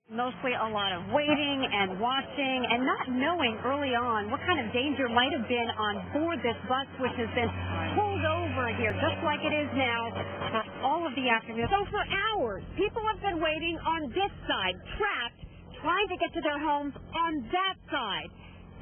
Mostly a lot of waiting and watching and not knowing early on what kind of danger might have been on board this bus, which has been pulled over here just like it is now for all of the afternoon. So for hours, people have been waiting on this side, trapped, trying to get to their homes on that side.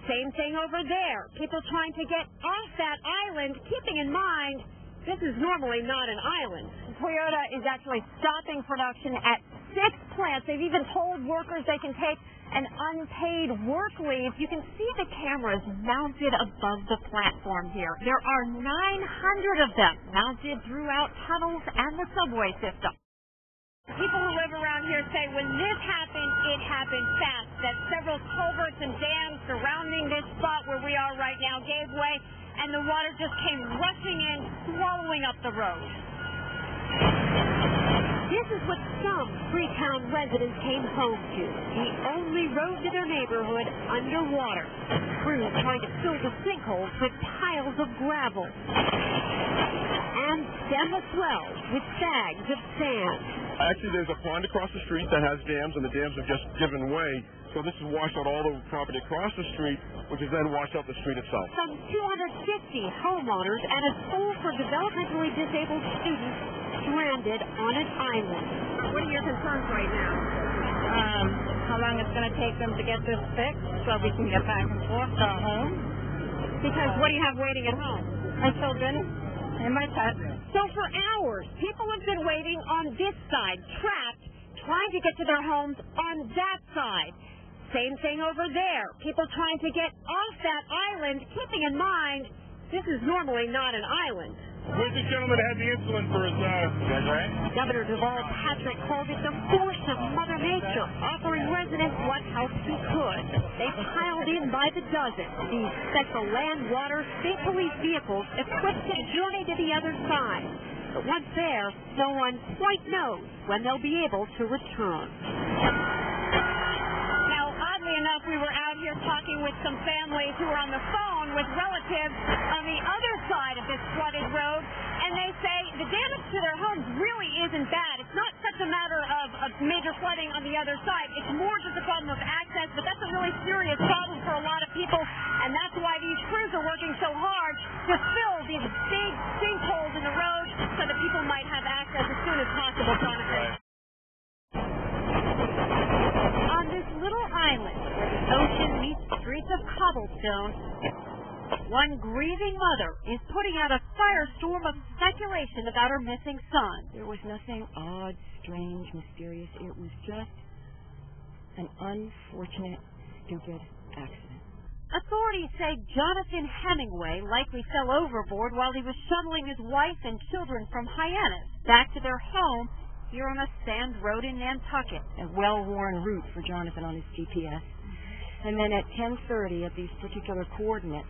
Same thing over there. People trying to get off that island, keeping in mind this is normally not an island. Toyota is actually stopping production at 6 plants. They've even told workers they can take an unpaid work leave. You can see the cameras mounted above the platform here. There are 900 of them mounted throughout tunnels and the subway system. People who live around here say when this happened, it happened fast, that several culverts and dams surrounding this spot where we are right now gave way, and the water just came rushing in, swallowing up the road. This is what some Freetown residents came home to, the only road to their neighborhood underwater. Crews trying to fill the sinkholes with piles of gravel and stem the swells with bags of sand. Actually, there's a pond across the street that has dams, and the dams have just given way. So this has washed out all the property across the street, which has then washed out the street itself. Some 250 homeowners and a school for developmentally disabled students stranded on an island. What are your concerns right now? How long it's going to take them to get this fixed so we can get back and forth to our home. Because what do you have waiting at home? My children and my pet. So for hours, people have been waiting on this side, trapped, trying to get to their homes on that side. Same thing over there. People trying to get off that island, keeping in mind this is normally not an island. Where's the gentleman that had the insulin for his, right? Governor Deval Patrick called it the force of Mother Nature, offering residents what help he could. They piled in by the dozen, these special land, water, state police vehicles equipped to journey to the other side. But once there, no one quite knows when they'll be able to return. Now, oddly enough, we were out here talking with some families who were on the phone with relatives on the other side of this flooded road, and they say the damage to their homes really isn't bad. It's not such a matter of major flooding on the other side. It's more just a problem of access, but that's a really serious problem for a lot of people, and that's why these crews are working so hard to fill these big sinkholes in the road so that people might have access as soon as possible, Jonathan. On this little island where the ocean meets streets of cobblestone, one grieving mother is putting out a firestorm of speculation about her missing son. There was nothing odd, strange, mysterious. It was just an unfortunate, stupid accident. Authorities say Jonathan Hemingway likely fell overboard while he was shuttling his wife and children from Hyannis back to their home here on a sand road in Nantucket. A well-worn route for Jonathan on his GPS. And then at 10:30 at these particular coordinates,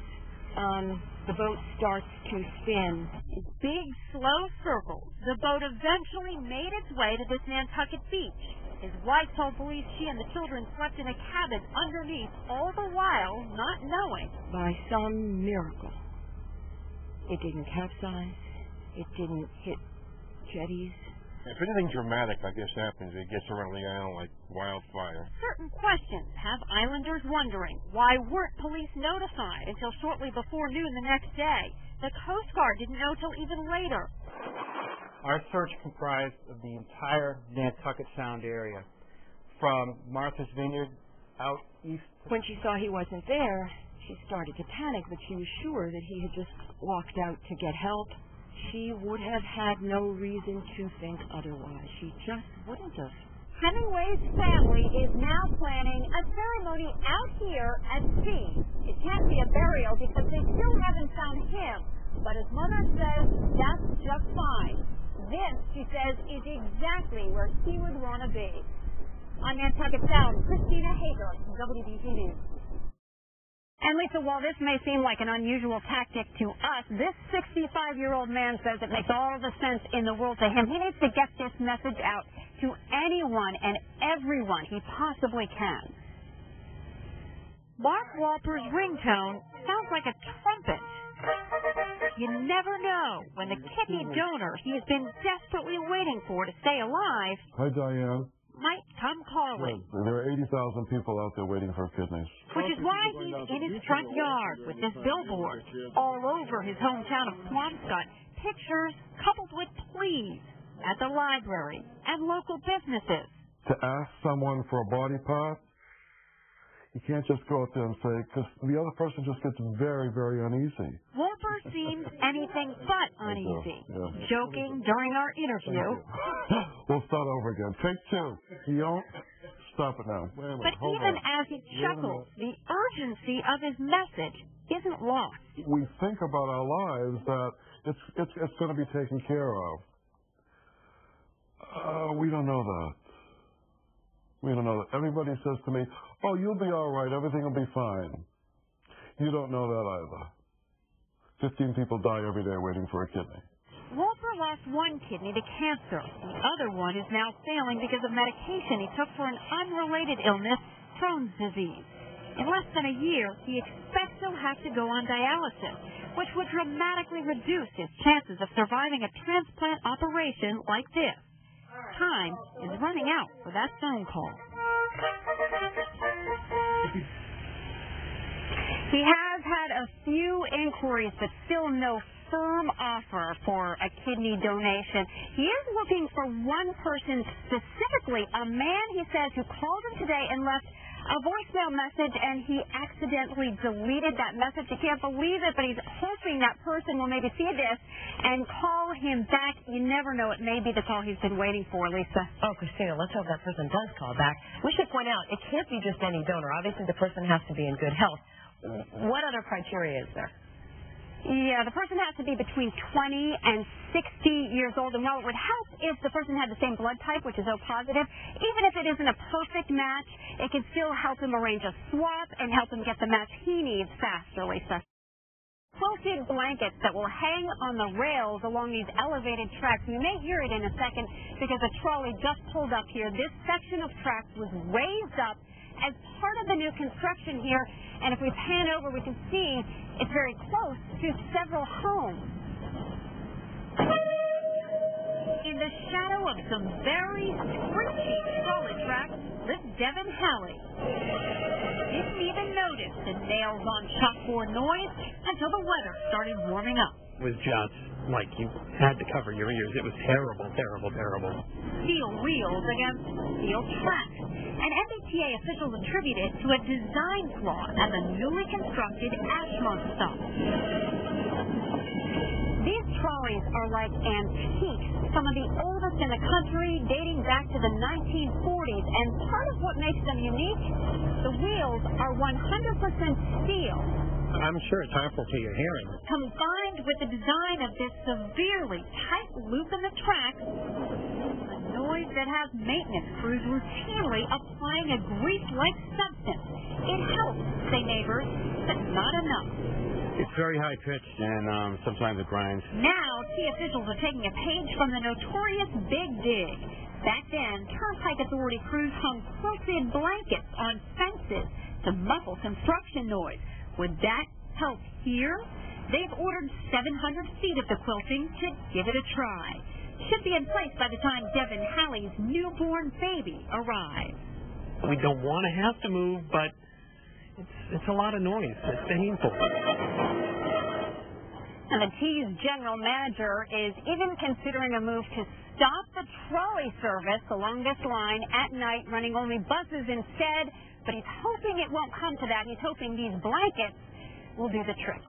the boat starts to spin. In big, slow circles, the boat eventually made its way to this Nantucket beach. His wife told police she and the children slept in a cabin underneath, all the while not knowing. By some miracle, it didn't capsize, it didn't hit jetties. If anything dramatic, I guess, happens, it gets around the island like wildfire. Certain questions have islanders wondering why weren't police notified until shortly before noon the next day. The Coast Guard didn't know till even later. Our search comprised of the entire Nantucket Sound area, from Martha's Vineyard out east. When she saw he wasn't there, she started to panic, but she was sure that he had just walked out to get help. She would have had no reason to think otherwise. She just wouldn't have. Hemingway's family is now planning a ceremony out here at sea. It can't be a burial because they still haven't found him. But his mother says that's just fine. This, she says, is exactly where he would want to be. On Nantucket Sound, Christina Hager, WBZ News. And Lisa, while this may seem like an unusual tactic to us, this 65-year-old man says it makes all the sense in the world to him. He needs to get this message out to anyone and everyone he possibly can. Mark Walper's ringtone sounds like a trumpet. You never know when the kidney donor he has been desperately waiting for to stay alive Hi, Diane. might come calling. trolley. Yes, there are 80,000 people out there waiting for kidneys. Which is why he's in his front yard with this billboard all over his hometown of Swampscott. Pictures coupled with pleas at the library and local businesses. To ask someone for a body part, you can't just go out there and say, because the other person just gets very, very uneasy. Wolper seems anything but uneasy, joking during our interview. We'll start over again. Take two. You don't stop it now. But even as he chuckles, the urgency of his message isn't lost. We think about our lives that it's going to be taken care of. We don't know that. We don't know that. Everybody says to me, oh, you'll be all right. Everything will be fine. You don't know that either. 15 people die every day waiting for a kidney. Wolper lost one kidney to cancer. The other one is now failing because of medication he took for an unrelated illness, Crohn's disease. In less than a year, he expects he'll have to go on dialysis, which would dramatically reduce his chances of surviving a transplant operation like this. Time is running out for that phone call. He has had a few inquiries, but still no firm offer for a kidney donation. He is looking for one person specifically, a man, he says, who called him today and left a voicemail message, and he accidentally deleted that message. He can't believe it, but he's hoping that person will maybe see this and call him back. You never know. It may be the call he's been waiting for, Lisa. Oh, Christina, let's hope that person does call back. We should point out, it can't be just any donor. Obviously, the person has to be in good health. What other criteria is there? Yeah, the person has to be between 20 and 60 years old. And while it would help if the person had the same blood type, which is O positive, even if it isn't a perfect match, it can still help him arrange a swap and help him get the match he needs faster, Lisa. Quilted blankets that will hang on the rails along these elevated tracks. You may hear it in a second because a trolley just pulled up here. This section of tracks was raised up as part of the new construction here, and if we pan over, we can see it's very close to several homes. In the shadow of some very screechy trolley tracks lives Devin Halley. Didn't even notice the nails on chalkboard noise until the weather started warming up. It was just like you had to cover your ears. It was terrible, terrible, terrible. Steel wheels against steel tracks. And MBTA officials attribute it to a design flaw at the newly constructed Ashmont stop. These trolleys are like antiques, some of the oldest in the country, dating back to the 1940s. And part of what makes them unique, the wheels are 100% steel. I'm sure it's harmful to your hearing. Combined with the design of this severely tight loop in the tracks, a noise that has maintenance crews routinely applying a grease-like substance. It helps, say neighbors, but not enough. It's very high-pitched, and sometimes it grinds. Now, T officials are taking a page from the notorious Big Dig. Back then, Turnpike Authority crews hung quilted blankets on fences to muffle construction noise. Would that help here? They've ordered 700 feet of the quilting to give it a try. Should be in place by the time Devin Halley's newborn baby arrives. We don't want to have to move, but it's a lot of noise. It's painful. And the T's general manager is even considering a move to stop the trolley service along this line at night, running only buses instead. But he's hoping it won't come to that. He's hoping these blankets will do the trick.